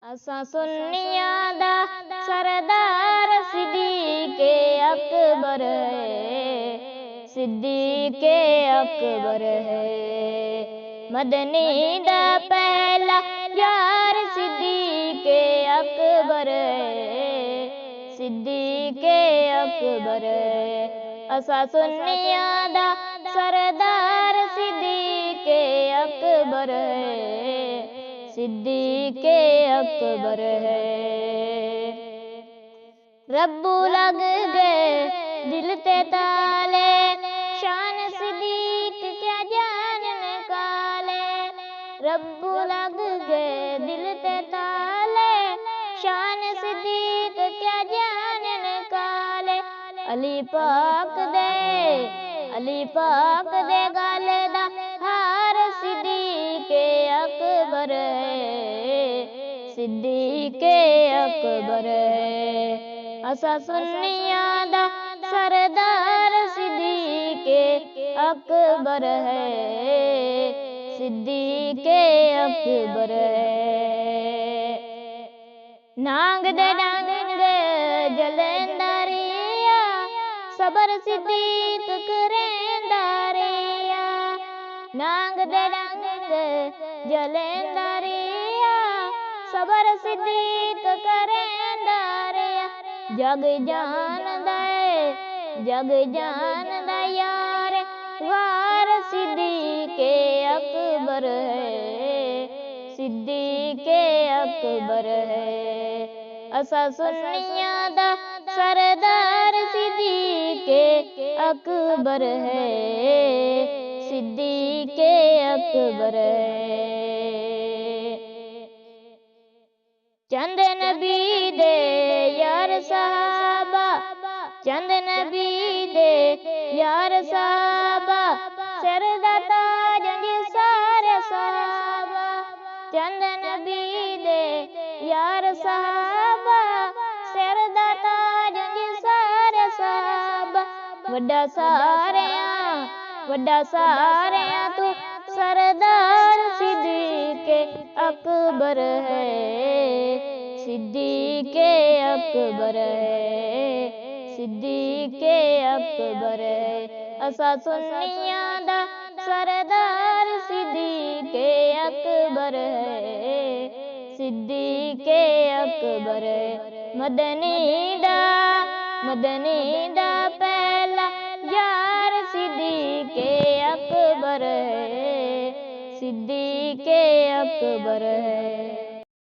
असां सुन्नियां दा सरदार सिद्दीक़े अकबर है, सिद्दीक़े अकबर है। मदनी दा पहला यार सिद्दीक़े अकबर है, सिद्दीक़े अकबर है। असां सुन्नियां दा सरदार सिद्दीक़े अकबर है, सिद्दीक़े अकबर है। रब्बू लग गए दिल ते ताले, शान सिद्दीक़ क्या जानने काले। रब्बू लग गए दिल ते ताले, शान सिद्दीक़ क्या जानने काले। अली पाक दे गाले दा हार सिद्दीक़े अकबर है, सिद्दीक़े अकबर है। असां सुन्नियां दा सरदार सिद्दीक़े अकबर है, सिद्दीक़े अकबर है। नांग दे डांग जलेंदारिया, सबर सिद्दीक़ करेंदारिया। नांग दे डांग जलेंदारिया, सबर सिद्दीक़ करेंदारिया। जग जान दे यार वार सिद्दीक़े अकबर है, सिद्दीक़े अकबर है। असां सुन्नियां दा सरदार सिद्दीक़े अकबर है, सिद्दीक़े अकबर है। चंद नबी दे यार साहबा, चंद नबी दे यार साहबा, सिर दा ताज सारे साहबा। चंद नबी दे यार साहबा, सिर दा ताज सारे साहबा। वड्डा सारेयां तू सरदार सिद्दीक़े अकबर है, सिद्दीक़े अकबर है, सिद्दीक़े अकबर है। असां सुन्नियां दा सरदार सिद्दीक़े अकबर है, सिद्दीक़े अकबर है। मदनी दा पहला यार सिद्दीक़े अकबर है, सिद्दीक़े अकबर है।